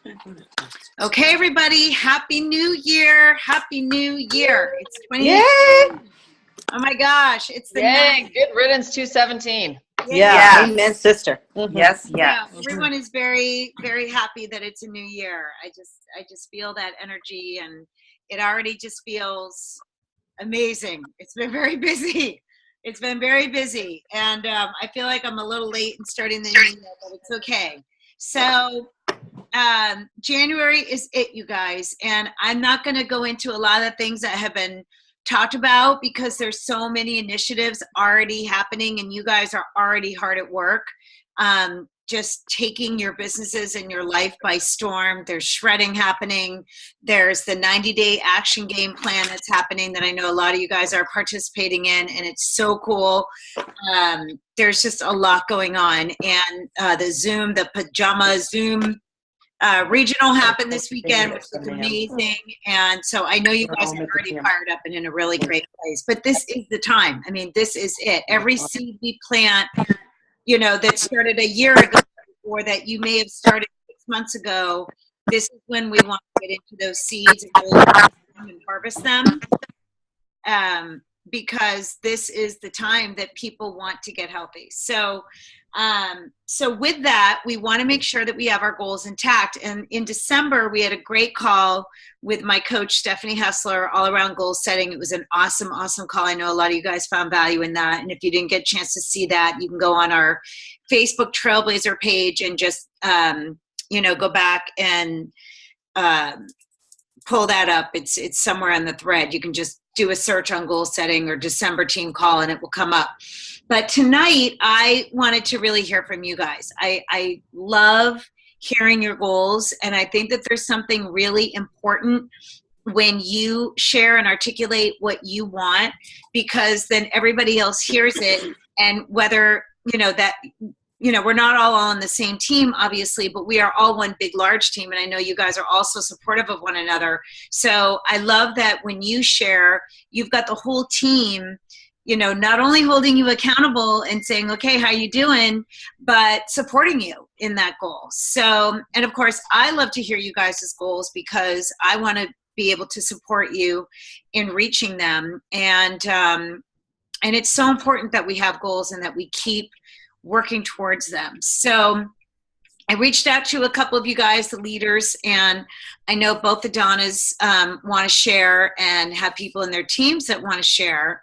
Okay, everybody. Happy New Year. Happy New Year. It's 20. Yay! Oh my gosh. It's the Yay. Good riddance 217. Yeah. Amen, sister. Mm-hmm. Yes. Yeah. Everyone is very, very happy that it's a new year. I just feel that energy, and it already just feels amazing. It's been very busy. It's been very busy. And I feel like I'm a little late in starting the new year, but it's okay. So January is it, you guys, and I'm not going to go into a lot of things that have been talked about because there's so many initiatives already happening, and you guys are already hard at work, just taking your businesses and your life by storm. There's shredding happening. There's the 90-day action game plan that's happening that I know a lot of you guys are participating in, and it's so cool. There's just a lot going on, and the pajama Zoom regional happened this weekend, which was amazing. And so I know you guys are already fired up and in a really great place, but this is the time. I mean, this is it. Every seed we plant, that started a year ago or that you may have started 6 months ago, this is when we want to get into those seeds and really and harvest them. Because this is the time that people want to get healthy. So with that, we want to make sure that we have our goals intact. And in December, we had a great call with my coach, Stephanie Hessler, all around goal setting. It was an awesome, awesome call. I know a lot of you guys found value in that. And if you didn't get a chance to see that, you can go on our Facebook Trailblazer page and just, go back and pull that up. It's somewhere on the thread. You can just do a search on goal setting or December team call and it will come up. But tonight, I wanted to really hear from you guys. I love hearing your goals, and I think that there's something really important when you share and articulate what you want, because then everybody else hears it, and whether, we're not all on the same team, obviously, but we are all one big, large team. And I know you guys are also supportive of one another. So I love that when you share, you've got the whole team, not only holding you accountable and saying, okay, how you doing, but supporting you in that goal. So, and of course, I love to hear you guys' goals because I want to be able to support you in reaching them. And it's so important that we have goals and that we keep working towards them. So I reached out to a couple of you guys, the leaders, and I know both the Donnas want to share and have people in their teams that want to share.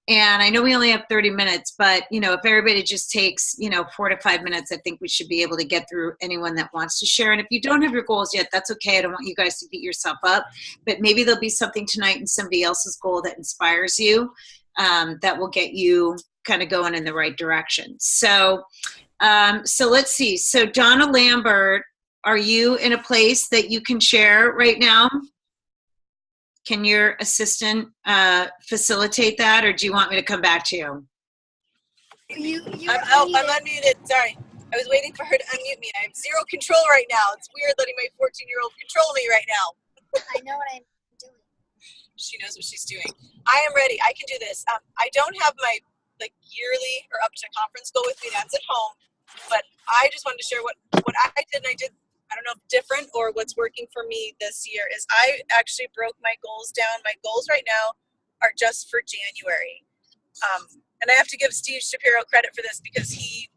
And I know we only have 30 minutes, but, if everybody just takes, 4 to 5 minutes, I think we should be able to get through anyone that wants to share. And if you don't have your goals yet, that's okay. I don't want you guys to beat yourself up, but maybe there'll be something tonight in somebody else's goal that inspires you, that will get you kind of going in the right direction. So let's see. So Donna Lambert, are you in a place that you can share right now? Can your assistant facilitate that, or do you want me to come back to you? I'm unmuted. Sorry. I was waiting for her to unmute me. I have zero control right now. It's weird letting my 14-year-old control me right now. I know what I'm doing. She knows what she's doing. I am ready. I can do this. I don't have my yearly or up to conference goal with me. That's at home. But I just wanted to share what I did, and I did, I don't know if different or what's working for me this year is I actually broke my goals down. My goals right now are just for January. And I have to give Steve Shapiro credit for this because he,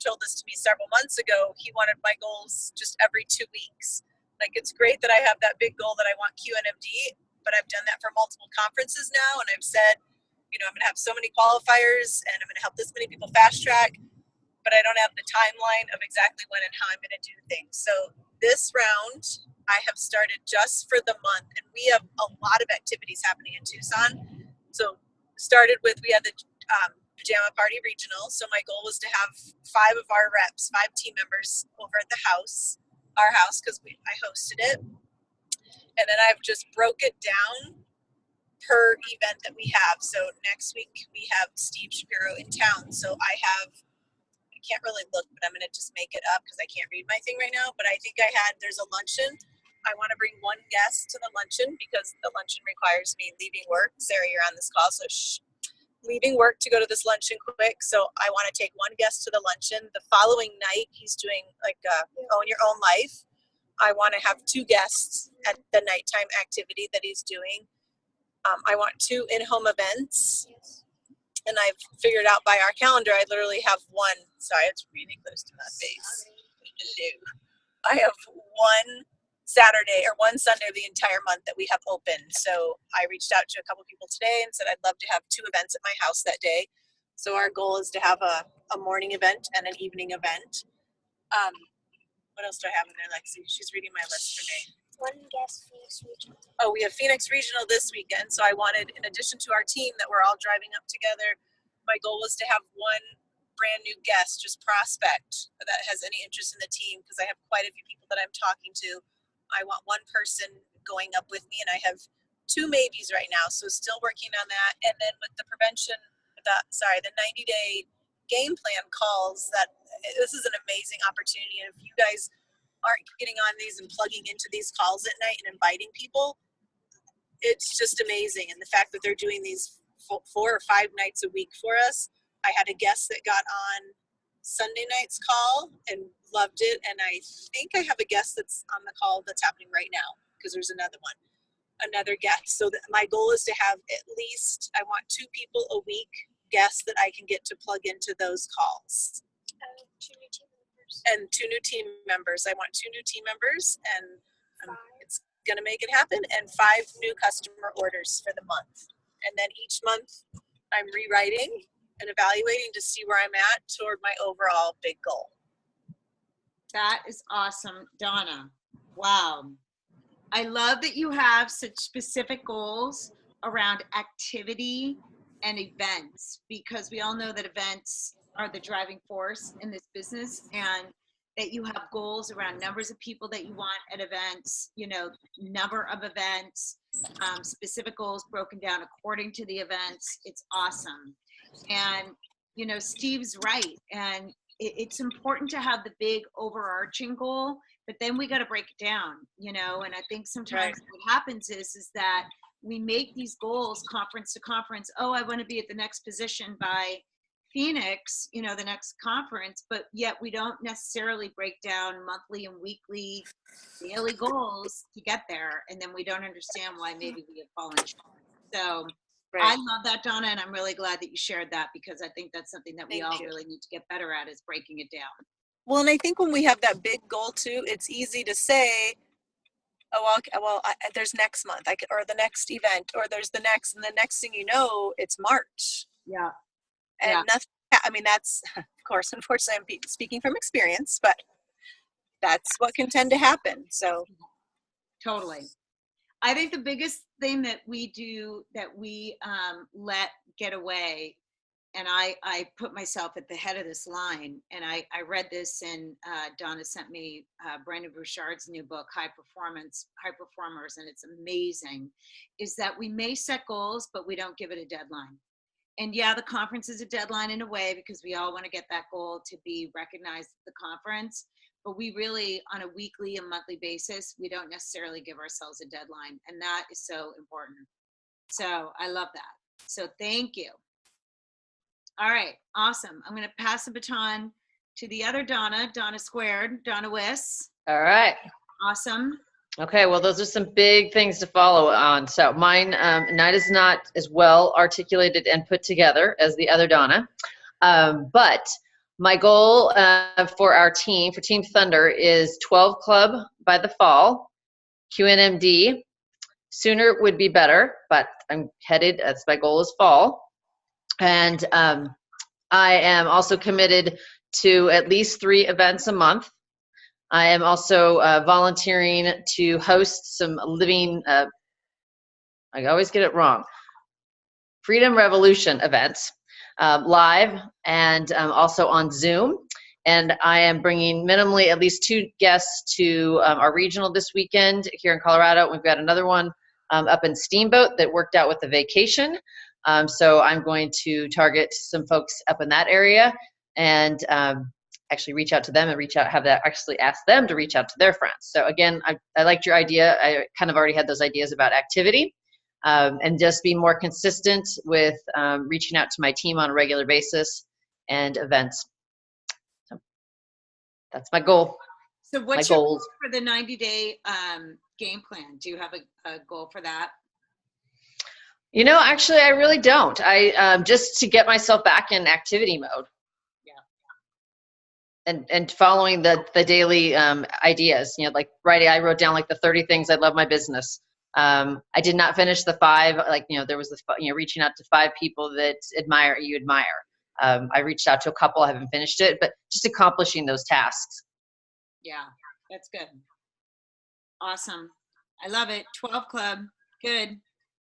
told this to me several months ago. He wanted my goals just every 2 weeks. It's great that I have that big goal that I want QNMD, but I've done that for multiple conferences now. And I've said, I'm going to have so many qualifiers and I'm going to help this many people fast track, but I don't have the timeline of exactly when and how I'm going to do things. So this round I have started just for the month, and we have a lot of activities happening in Tucson. So started with, we had the Pajama Party Regional. So my goal was to have 5 of our reps, 5 team members over at the house, our house, because I hosted it. And then I've just broke it down per event that we have. So next week we have Steve Shapiro in town. So I can't really look, but I'm going to just make it up because I can't read my thing right now. But I think there's a luncheon. I want to bring one guest to the luncheon because the luncheon requires me leaving work. Sarah, you're on this call, so leaving work to go to this luncheon quick. So I want to take one guest to the luncheon. The following night, he's doing Own Your Own Life. I want to have 2 guests at the nighttime activity that he's doing. I want 2 in-home events. And I've figured out by our calendar, I literally have one. Sorry, it's really close to my face. Hello. I have one Saturday or one Sunday of the entire month that we have open. So I reached out to a couple people today and said I'd love to have 2 events at my house that day. So our goal is to have a morning event and an evening event. What else do I have in there, Lexi? She's reading my list for me. One guest Phoenix Regional. Oh, we have Phoenix Regional this weekend. So I wanted, in addition to our team that we're all driving up together, my goal was to have one brand new guest, just prospect, that has any interest in the team, because I have quite a few people that I'm talking to. I want one person going up with me, and I have 2 maybes right now. So still working on that. And then with the the 90-day game plan calls, this is an amazing opportunity. And if you guys aren't getting on these and plugging into these calls at night and inviting people, it's just amazing. And the fact that they're doing these 4 or 5 nights a week for us. I had a guest that got on Sunday night's call and loved it. And I think I have a guest that's on the call that's happening right now, because there's another guest. So my goal is to have at least, I want 2 people a week, guests that I can get to plug into those calls. 2 new team members. And 2 new team members. I want 2 new team members, and it's going to make it happen. And 5 new customer orders for the month. And then each month I'm rewriting and evaluating to see where I'm at toward my overall big goal. That is awesome, Donna. Wow. I love that you have such specific goals around activity and events, because we all know that events are the driving force in this business, and that you have goals around numbers of people that you want at events, number of events, specific goals broken down according to the events. It's awesome. And, Steve's right. And it's important to have the big overarching goal, but then we got to break it down, and I think sometimes what happens is that we make these goals conference to conference. Oh, I want to be at the next position by Phoenix, the next conference, but yet we don't necessarily break down monthly and weekly daily goals to get there. And then we don't understand why maybe we have fallen short. So I love that, Donna, and I'm really glad that you shared that, because I think that's something that we all really need to get better at, is breaking it down. Well, and I think when we have that big goal too, it's easy to say, there's next month, or the next event, or there's the next, and the next thing you know, it's March. Yeah. And nothing, that's, of course, unfortunately, I'm speaking from experience, but that's what can tend to happen. So. Totally. I think the biggest thing that we do, that we let get away, and I put myself at the head of this line, and I read this, and Donna sent me Brendon Burchard's new book, High Performers, and it's amazing, is that we may set goals, but we don't give it a deadline. And yeah, the conference is a deadline in a way, because we all want to get that goal to be recognized at the conference. But we really, on a weekly and monthly basis, we don't necessarily give ourselves a deadline. And that is so important. So I love that. So thank you. All right, awesome. I'm going to pass the baton to the other Donna Squared, Donna Wiss. All right. Awesome. Okay, well, those are some big things to follow on. So mine, is not as well articulated and put together as the other Donna. But my goal for our team, for Team Thunder, is 12 club by the fall, QNMD. Sooner would be better, but I'm headed, that's my goal, is fall. And I am also committed to at least 3 events a month. I am also volunteering to host some living, I always get it wrong, Freedom Revolution events live, and also on Zoom. And I am bringing minimally at least 2 guests to our regional this weekend here in Colorado. We've got another one up in Steamboat that worked out with the vacation. So I'm going to target some folks up in that area, and actually reach out to them, and actually ask them to reach out to their friends. So again, I liked your idea. I kind of already had those ideas about activity, and just be more consistent with reaching out to my team on a regular basis and events. So that's my goal. So my what's your goal goals. for the 90-day game plan? Do you have a goal for that? You know, actually, I really don't. I just to get myself back in activity mode. Yeah. And following the daily ideas. You know, like I wrote down like the 30 things I love my business. I did not finish the 5. Like, you know, there was the reaching out to 5 people that you admire. I reached out to a couple. I haven't finished it, but just accomplishing those tasks. Yeah, that's good. Awesome. I love it. 12 Club. Good.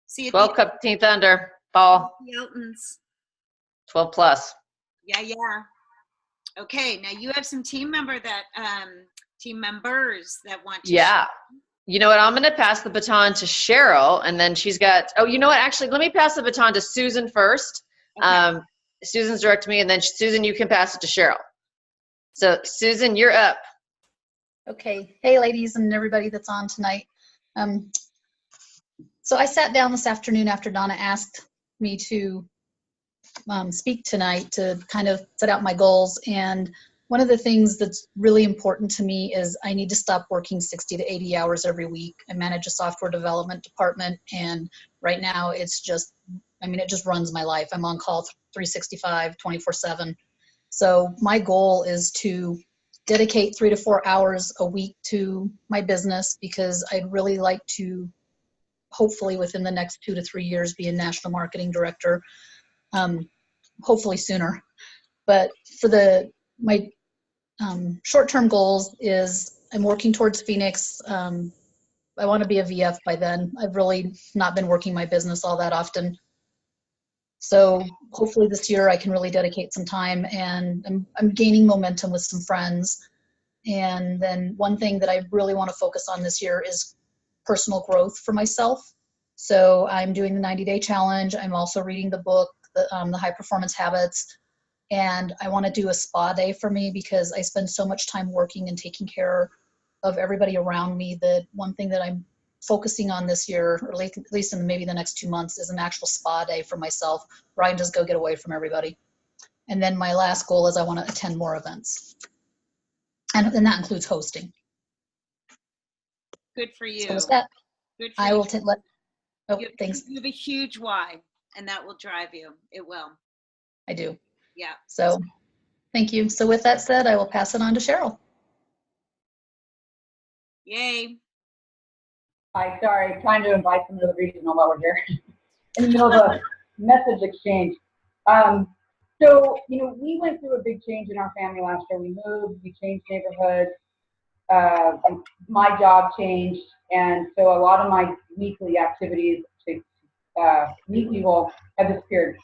See you 12 Cup Team Thunder ball. the Eltons. 12 plus. Yeah, yeah. Okay, now you have some team members that want to Yeah. share. You know what? I'm going to pass the baton to Cheryl, and then she's got. Oh, you know what? Actually, let me pass the baton to Susan first. Okay. Susan's directing me, and then Susan, you can pass it to Cheryl. So, Susan, you're up. Okay. Hey, ladies and everybody that's on tonight. So I sat down this afternoon after Donna asked me to speak tonight to kind of set out my goals. And one of the things that's really important to me is I need to stop working 60 to 80 hours every week. I manage a software development department, and right now it's just, it just runs my life. I'm on call 365, 24/7. So my goal is to dedicate 3 to 4 hours a week to my business, because I'd really like to, hopefully within the next 2 to 3 years, be a national marketing director. Hopefully sooner. But for my short-term goals is I'm working towards Phoenix. I want to be a VF by then. I've really not been working my business all that often. So hopefully this year I can really dedicate some time, and I'm gaining momentum with some friends. And then one thing that I really want to focus on this year is personal growth for myself. So I'm doing the 90-day challenge. I'm also reading the book, the High Performance Habits. And I want to do a spa day for me, because I spend so much time working and taking care of everybody around me that one thing that I'm focusing on this year, or at least in maybe the next 2 months, is an actual spa day for myself where I can just go get away from everybody. And then my last goal is I want to attend more events. And that includes hosting. Good for you. So with that, Good for I you. will thanks. You have a huge why, and that will drive you. It will. I do. Yeah. So thank you. So with that said, I will pass it on to Cheryl. Yay. Hi, sorry, trying to invite some of the regional while we're here in the middle of a message exchange. So, we went through a big change in our family last year. We moved, we changed neighborhoods, my job changed, and so a lot of my weekly activities to meet people have disappeared.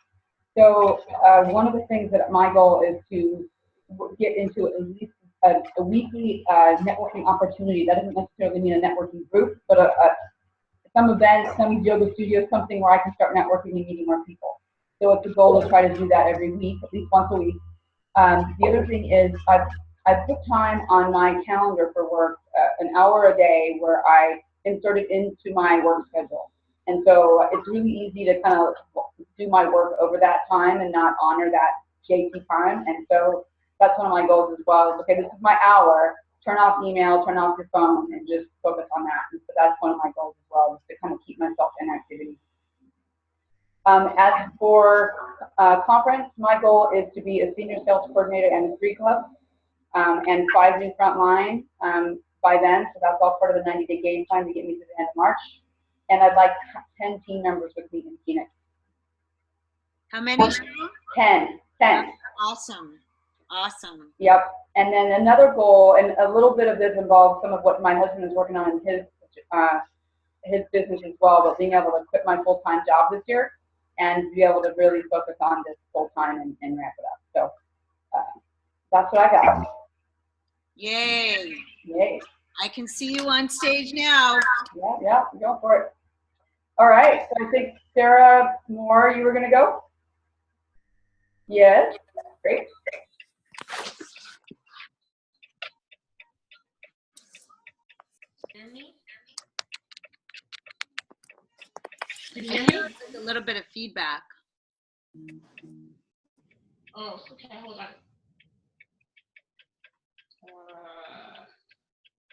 So one of the things that my goal is to get into at least a weekly networking opportunity. That doesn't necessarily mean a networking group, but some events, some yoga studios, something where I can start networking and meeting more people. So it's a goal to try to do that every week, at least once a week. The other thing is I've put time on my calendar for work, an hour a day, where I insert it into my work schedule. And so it's really easy to kind of do my work over that time and not honor that JT time. And so that's one of my goals as well. Is, okay, this is my hour. Turn off email, turn off your phone, and just focus on that. And so that's one of my goals as well, is to kind of keep myself in activity. As for conference, my goal is to be a senior sales coordinator and a 3 club, and 5 new frontline by then. So that's all part of the 90-day game plan to get me to the end of March. And I'd like 10 team members with me in Phoenix. How many? 10. Awesome. Awesome. Yep. And then another goal, and a little bit of this involves some of what my husband is working on in his business as well, but being able to quit my full-time job this year and be able to really focus on this full-time and wrap it up. So that's what I got. Yay. Yay. I can see you on stage now. Yeah, go for it. All right, so I think Sarah Moore, you were going to go? Yes, great. There's a little bit of feedback. Oh, okay, hold on.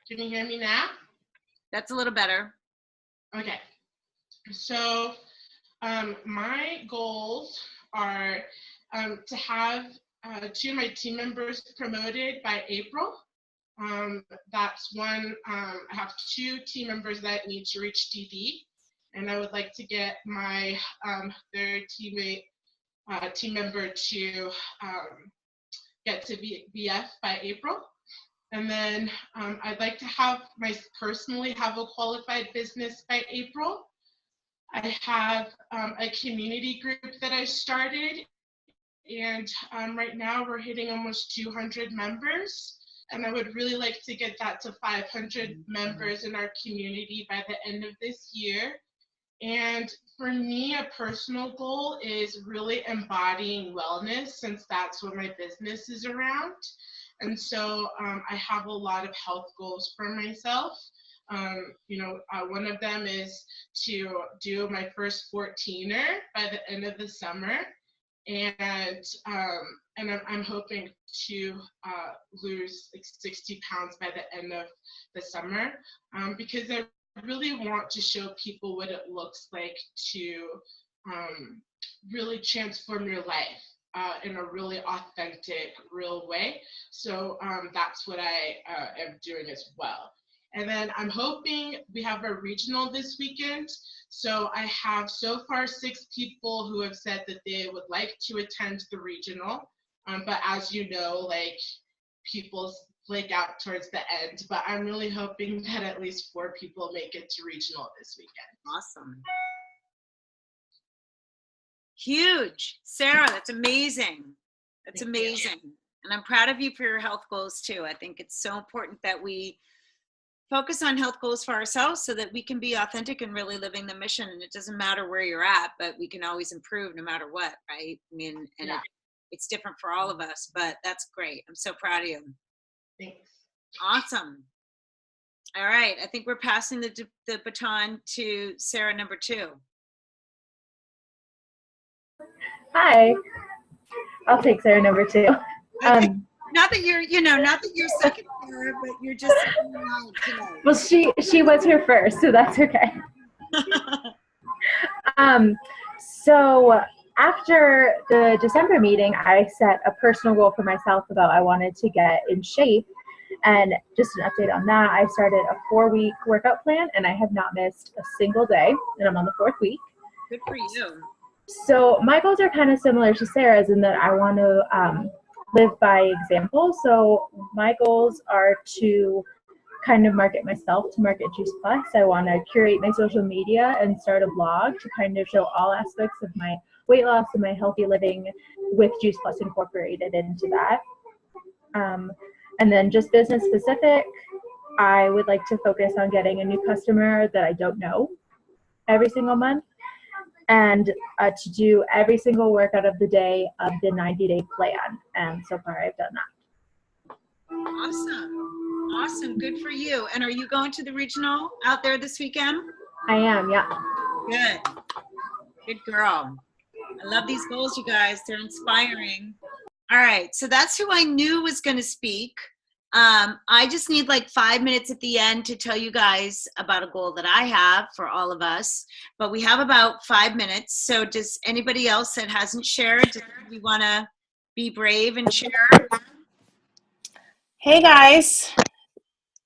Can you hear me now? That's a little better. Okay. So my goals are to have 2 of my team members promoted by April. That's one, I have 2 team members that need to reach DD, and I would like to get my third team member to get to BF by April. And then I'd like to personally have a qualified business by April. I have a community group that I started, and right now we're hitting almost 200 members. And I would really like to get that to 500 members in our community by the end of this year. And for me, a personal goal is really embodying wellness, since that's what my business is around. And so I have a lot of health goals for myself. One of them is to do my first 14er by the end of the summer. And I'm hoping to lose like 60 pounds by the end of the summer, because I really want to show people what it looks like to really transform your life in a really authentic, real way. So that's what I am doing as well. And then I'm hoping we have a regional this weekend. So I have so far 6 people who have said that they would like to attend the regional. But as you know, like, people flake out towards the end. But I'm really hoping that at least 4 people make it to regional this weekend. Awesome. Huge. Sarah, that's amazing. That's Thank amazing. you. And I'm proud of you for your health goals too. I think it's so important that we focus on health goals for ourselves so that we can be authentic and really living the mission. And it doesn't matter where you're at, but we can always improve no matter what, right? I mean, and Yeah. it's different for all of us, but that's great. I'm so proud of you. Thanks. Awesome. All right. I think we're passing the baton to Sarah, number 2. Hi, I'll take Sarah number 2. Okay. Not that you're second Sarah, but you're just tonight. Well, she was here first, so that's okay. So after the December meeting, I set a personal goal for myself about I wanted to get in shape. And just an update on that, I started a 4-week workout plan, and I have not missed a single day, and I'm on the 4th week. Good for you. So my goals are kind of similar to Sarah's in that I want to live by example. So my goals are to kind of market myself, to market Juice Plus. I want to curate my social media and start a blog to kind of show all aspects of my weight loss and my healthy living with Juice Plus incorporated into that. And then just business specific, I would like to focus on getting a new customer that I don't know every single month, and to do every single workout of the day of the 90-day plan. And so far I've done that. Awesome. Good for you. And are you going to the regional out there this weekend? I am, yeah. Good girl. I love these goals, you guys. They're inspiring. All right. So that's who I knew was going to speak. I just need like 5 minutes at the end to tell you guys about a goal that I have for all of us, but we have about 5 minutes. So does anybody else that hasn't shared, do you want to be brave and share? Hey guys,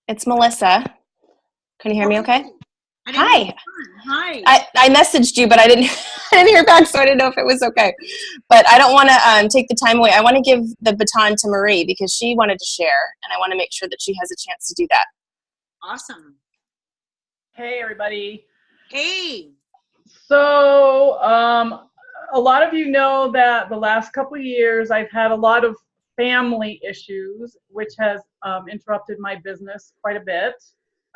it's Melissa. Can you hear me okay? Hi. I messaged you, but I didn't hear back, so I didn't know if it was okay. But I don't want to take the time away. I want to give the baton to Marie because she wanted to share, and I want to make sure that she has a chance to do that. Awesome. Hey, everybody. Hey. So a lot of you know that the last couple of years I've had a lot of family issues, which has interrupted my business quite a bit.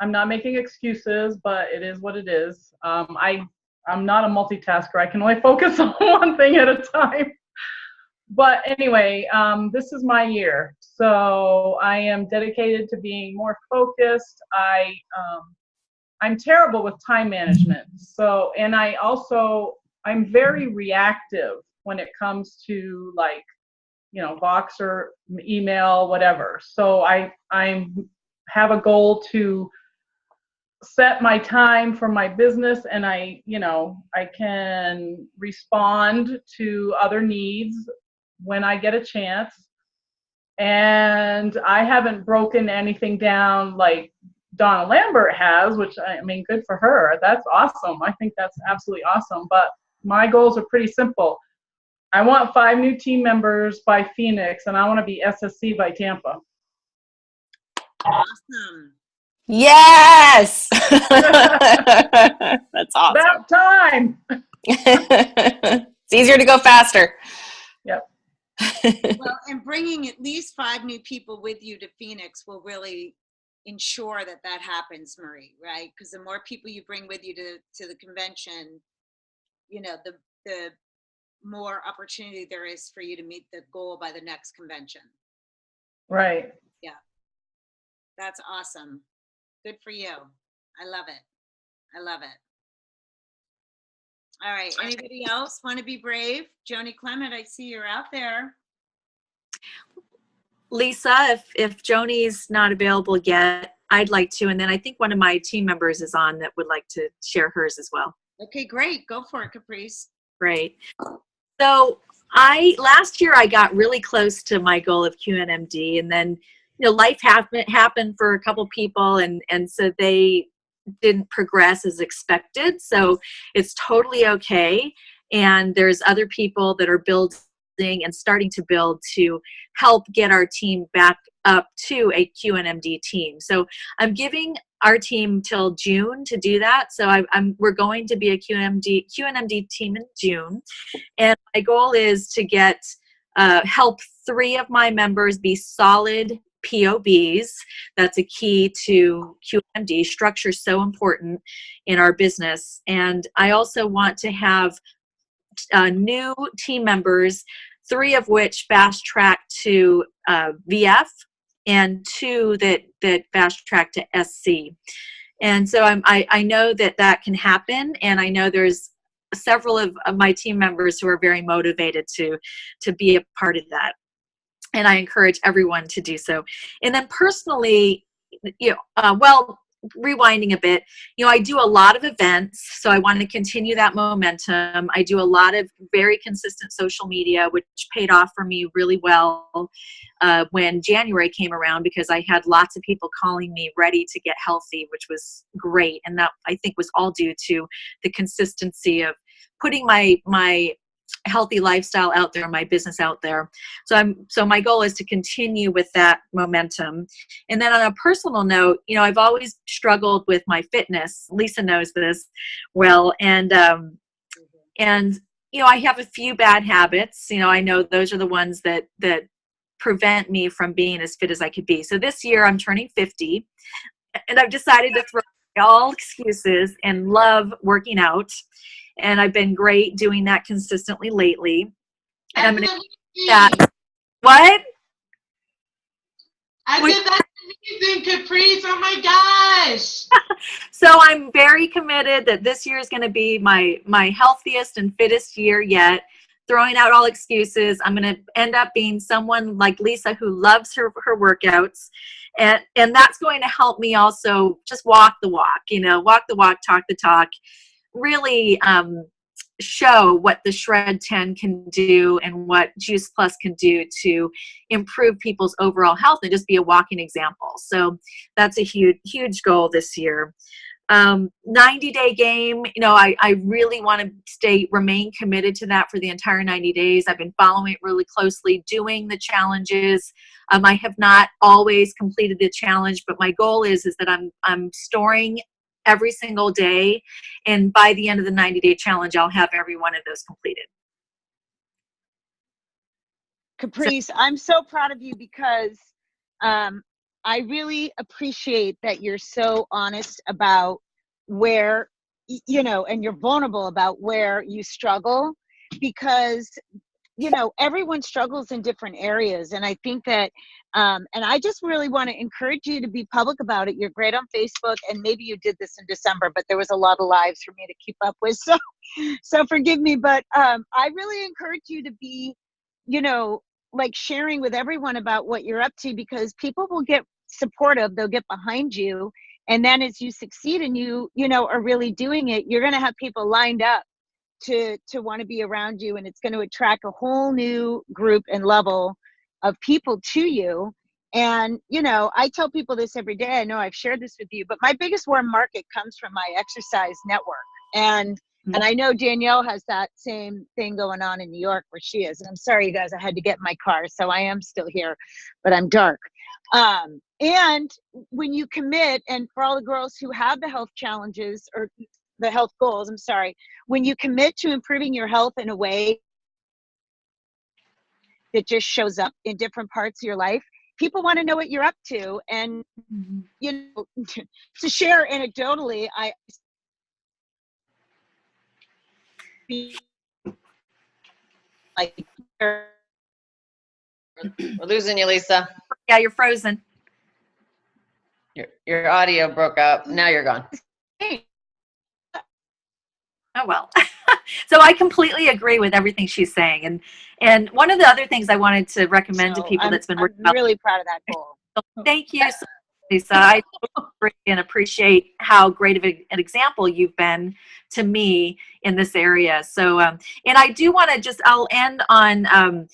I'm not making excuses, but it is what it is. I'm not a multitasker. I can only focus on one thing at a time. But anyway, this is my year. So I am dedicated to being more focused. I'm terrible with time management. So, and I'm very reactive when it comes to like, Voxer, email, whatever. So I'm have a goal to set my time for my business, and I can respond to other needs when I get a chance. And I haven't broken anything down like Donna Lambert has, which I mean, good for her. That's awesome. I think that's absolutely awesome. But my goals are pretty simple. I want 5 new team members by Phoenix, and I want to be SSC by Tampa. Awesome. Yes. That's awesome. About time. It's easier to go faster. Yep. Well, and bringing at least 5 new people with you to Phoenix will really ensure that that happens, Marie, right? Because the more people you bring with you to the convention, the more opportunity there is for you to meet the goal by the next convention. Right. Yeah. That's awesome. Good for you. I love it. I love it. All right. Anybody else want to be brave? Joni Clement, I see you're out there. Lisa, if Joni's not available yet, I'd like to. And then I think one of my team members is on that would like to share hers as well. Okay, great. Go for it, Caprice. Great. So last year I got really close to my goal of QNMD, and then life happened for a couple people, and so they didn't progress as expected. So it's totally okay. And there's other people that are building and starting to build to help get our team back up to a QNMD team. So I'm giving our team till June to do that. So we're going to be a QNMD team in June. And my goal is to help 3 of my members be solid POBs. That's a key to QNMD. Structure is so important in our business. And I also want to have new team members, 3 of which fast track to VF and 2 that fast track to SC. And so I know that can happen, and I know there's several of my team members who are very motivated to be a part of that. And I encourage everyone to do so. And then personally, rewinding a bit, I do a lot of events, so I want to continue that momentum. I do a lot of very consistent social media, which paid off for me really well when January came around, because I had lots of people calling me ready to get healthy, which was great. And that, I think, was all due to the consistency of putting my healthy lifestyle out there, my business out there. So my goal is to continue with that momentum. And then on a personal note, I've always struggled with my fitness. Lisa knows this well. And I have a few bad habits. I know those are the ones that prevent me from being as fit as I could be. So this year I'm turning 50, and I've decided to throw all excuses and love working out. And I've been great doing that consistently lately. And I'm going to do that. What? I said that's amazing, Caprice. Oh my gosh. So I'm very committed that this year is going to be my healthiest and fittest year yet. Throwing out all excuses. I'm going to end up being someone like Lisa who loves her workouts. And that's going to help me also just walk the walk, walk the walk, talk the talk. Really show what the Shred 10 can do and what Juice Plus can do to improve people's overall health and just be a walking example. So that's a huge goal this year. 90-day game, I really want to remain committed to that for the entire 90 days. I've been following it really closely, doing the challenges. I have not always completed the challenge, but my goal is that I'm storing every single day, and by the end of the 90-day challenge, I'll have every one of those completed. Caprice, I'm so proud of you because I really appreciate that you're so honest about where, and you're vulnerable about where you struggle, because everyone struggles in different areas. And I think that, and I just really want to encourage you to be public about it. You're great on Facebook, and maybe you did this in December, but there was a lot of lives for me to keep up with. So forgive me, but I really encourage you to be, sharing with everyone about what you're up to, because people will get supportive, they'll get behind you. And then as you succeed and you know, are really doing it, you're going to have people lined up to want to be around you. And it's going to attract a whole new group and level of people to you. And, you know, I tell people this every day. I know I've shared this with you, but my biggest warm market comes from my exercise network. And I know Danielle has that same thing going on in New York where she is. And I'm sorry, you guys, I had to get in my car, so I am still here, but I'm dark. And when you commit, and for all the girls who have the health challenges or the health goals, I'm sorry, when you commit to improving your health in a way that just shows up in different parts of your life, people want to know what you're up to. And, you know, to share anecdotally, We're losing you, Lisa. Yeah, you're frozen. Your audio broke up. Now you're gone. Oh, well. So I completely agree with everything she's saying. And one of the other things I wanted to recommend to people that's been working I'm really proud of that goal. Thank you, Lisa. I agree and appreciate how great of an example you've been to me in this area. So, and I do want to I'll end on,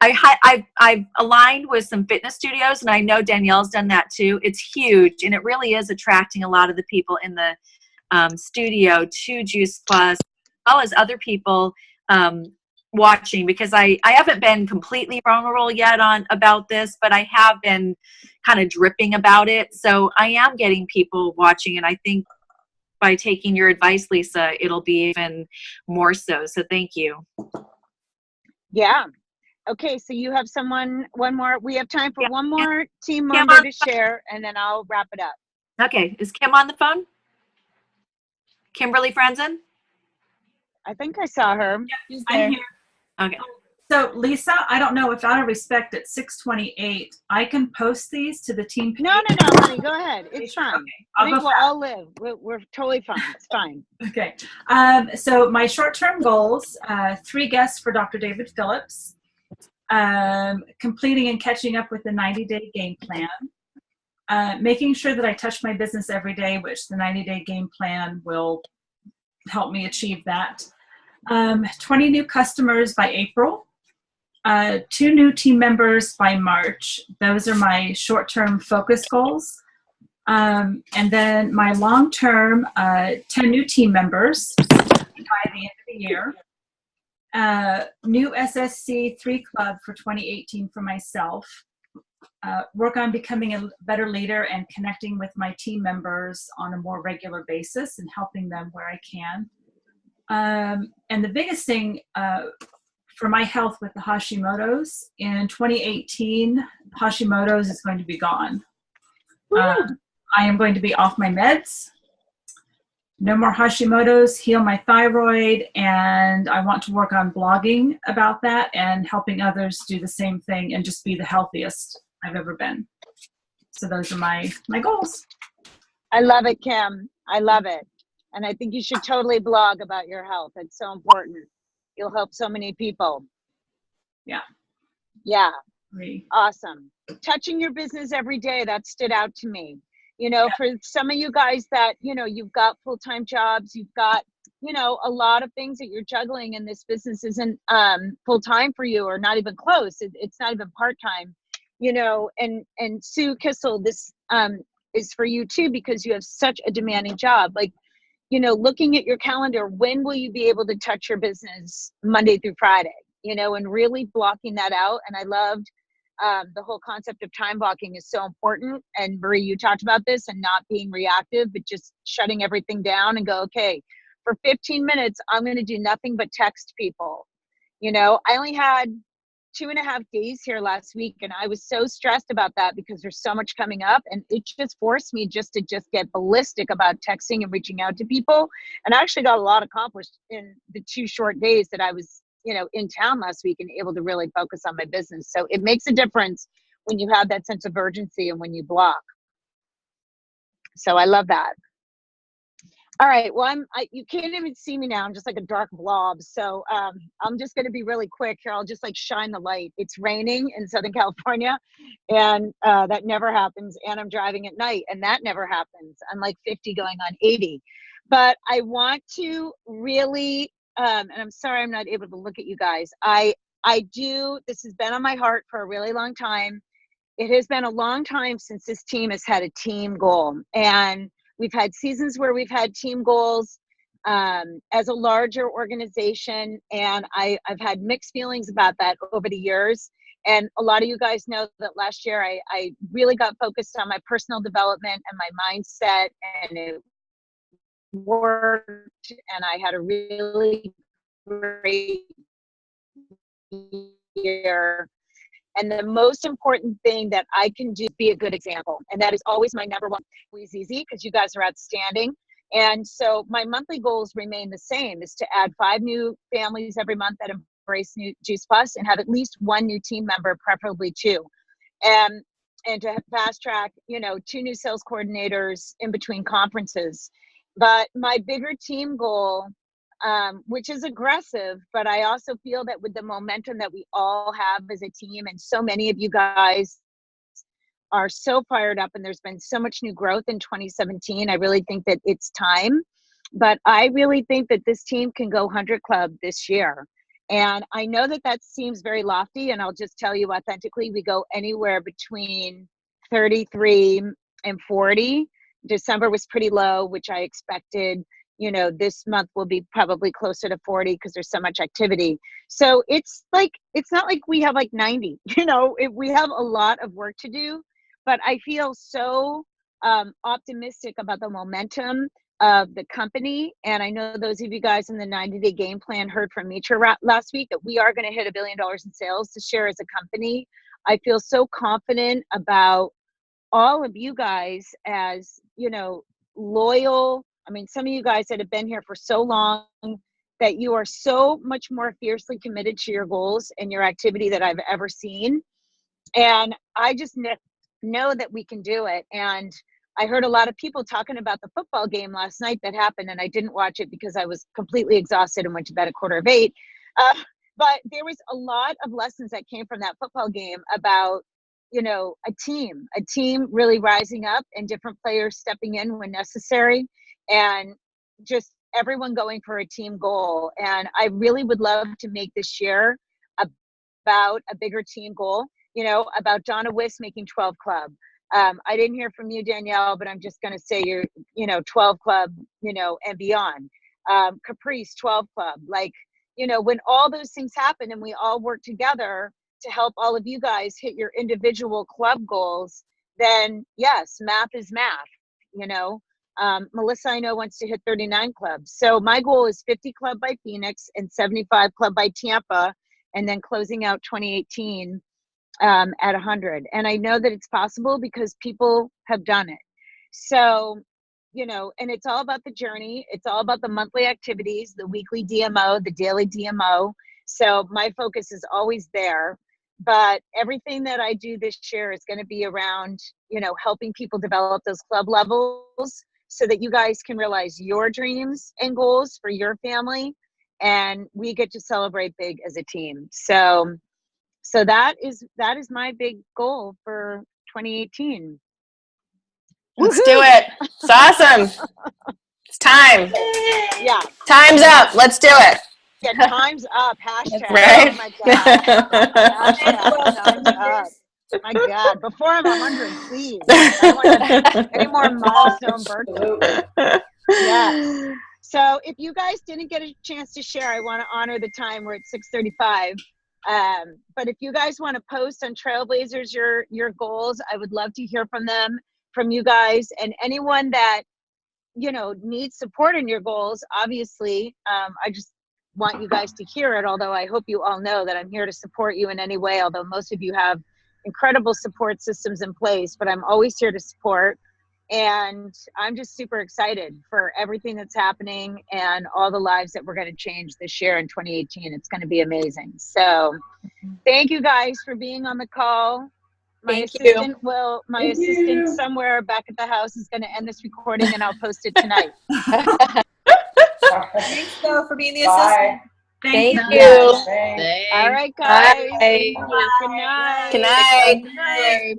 I've aligned with some fitness studios, and I know Danielle's done that too. It's huge, and it really is attracting a lot of the people in the studio to Juice Plus, as well as other people watching, because I haven't been completely vulnerable yet about this, but I have been kind of dripping about it. So I am getting people watching, and I think by taking your advice, Lisa, it'll be even more so. So thank you. Yeah. Okay, so you have one more. We have time for one more team member to share, and then I'll wrap it up. Okay, is Kim on the phone? Kimberly Frenzen? I think I saw her. Yeah, I'm here. Okay. So Lisa, I don't know if out of respect at 6:28, I can post these to the team page. No, honey, go ahead. It's fine. Okay, I think we'll all live. We're totally fine. It's fine. Okay. So my short-term goals, 3 guests for Dr. David Phillips, completing and catching up with the 90-day game plan, making sure that I touch my business every day, which the 90-day game plan will help me achieve that. 20 new customers by April, 2 new team members by March. Those are my short-term focus goals. And then my long-term, 10 new team members by the end of the year. New SSC 3 club for 2018 for myself. Work on becoming a better leader and connecting with my team members on a more regular basis and helping them where I can. And the biggest thing for my health with the Hashimoto's, in 2018, Hashimoto's is going to be gone. I am going to be off my meds. No more Hashimoto's, heal my thyroid, and I want to work on blogging about that and helping others do the same thing and just be the healthiest I've ever been. So those are my goals. I love it, Kim. I love it. And I think you should totally blog about your health. It's so important. You'll help so many people. Yeah. Yeah. Great. Awesome. Touching your business every day, that stood out to me. You know, for some of you guys that, you know, you've got full-time jobs, you've got, you know, a lot of things that you're juggling, and this business isn't full-time for you, or not even close. It's not even part-time, you know, and Sue Kissel, this is for you too, because you have such a demanding job. Like, you know, looking at your calendar, when will you be able to touch your business Monday through Friday, you know, and really blocking that out. And I loved the whole concept of time blocking is so important. And Marie, you talked about this, and not being reactive, but just shutting everything down and go, okay, for 15 minutes, I'm going to do nothing but text people. You know, I only had 2.5 days here last week, and I was so stressed about that because there's so much coming up, and it just forced me to get ballistic about texting and reaching out to people. And I actually got a lot accomplished in the 2 short days that I was, you know, in town last week and able to really focus on my business. So it makes a difference when you have that sense of urgency and when you block. So I love that. All right. Well, you can't even see me now. I'm just like a dark blob. So I'm just going to be really quick here. I'll just like shine the light. It's raining in Southern California, and that never happens. And I'm driving at night, and that never happens. I'm like 50 going on 80. But I want to really, and I'm sorry I'm not able to look at you guys. This has been on my heart for a really long time. It has been a long time since this team has had a team goal. And we've had seasons where we've had team goals as a larger organization. And I've had mixed feelings about that over the years. And a lot of you guys know that last year I really got focused on my personal development and my mindset, and it worked. And I had a really great year. And the most important thing that I can do is be a good example. And that is always my number one. Squeeze easy, because you guys are outstanding. And so my monthly goals remain the same, is to add 5 new families every month that embrace new Juice Plus, and have at least 1 new team member, preferably 2. And to fast track, 2 new sales coordinators in between conferences. But my bigger team goal, which is aggressive, but I also feel that with the momentum that we all have as a team, and so many of you guys are so fired up, and there's been so much new growth in 2017, I really think that it's time. But I really think that this team can go 100 Club this year. And I know that that seems very lofty, and I'll just tell you authentically, we go anywhere between 33 and 40. December was pretty low, which I expected. This month will be probably closer to 40 because there's so much activity. So it's not like we have like 90, we have a lot of work to do, but I feel so optimistic about the momentum of the company. And I know those of you guys in the 90-day game plan heard from Mitra last week that we are going to hit $1 billion in sales this year as a company. I feel so confident about all of you guys as, loyal. I mean, some of you guys that have been here for so long, that you are so much more fiercely committed to your goals and your activity that I've ever seen. And I just know that we can do it. And I heard a lot of people talking about the football game last night that happened, and I didn't watch it because I was completely exhausted and went to bed at 7:45. But there was a lot of lessons that came from that football game about, a team really rising up and different players stepping in when necessary, and just everyone going for a team goal. And I really would love to make this year about a bigger team goal, about Donna Wiss making 12 Club. I didn't hear from you, Danielle, but I'm just going to say you're, 12 Club, and beyond. Caprice, 12 Club. When all those things happen and we all work together to help all of you guys hit your individual club goals, then yes, math is math, Melissa, I know, wants to hit 39 clubs. So my goal is 50 Club by Phoenix and 75 Club by Tampa, and then closing out 2018 at 100. And I know that it's possible because people have done it. So, and it's all about the journey. It's all about the monthly activities, the weekly DMO, the daily DMO. So my focus is always there. But everything that I do this year is going to be around, helping people develop those club levels so that you guys can realize your dreams and goals for your family. And we get to celebrate big as a team. So that is my big goal for 2018. Let's do it. It's awesome. It's time. Yeah. Time's up. Let's do it. Yeah, time's up. Hashtag. Right? Oh my God. Hashtag, time's up. My God. Before I'm 100, please. I don't want any more milestone birthdays. Yes. So if you guys didn't get a chance to share, I want to honor the time. We're at 6:35. But if you guys want to post on Trailblazers your goals, I would love to hear from you guys, and anyone that needs support in your goals. Obviously, I just want you guys to hear it, although I hope you all know that I'm here to support you in any way, although most of you have incredible support systems in place, but I'm always here to support. And I'm just super excited for everything that's happening and all the lives that we're going to change this year in 2018. It's going to be amazing. So thank you guys for being on the call. Thank assistant somewhere back at the house is going to end this recording, and I'll post it tonight. Thanks, though, for being the assistant. Thank you. Thanks. All right, guys. Bye. Good night. Good night.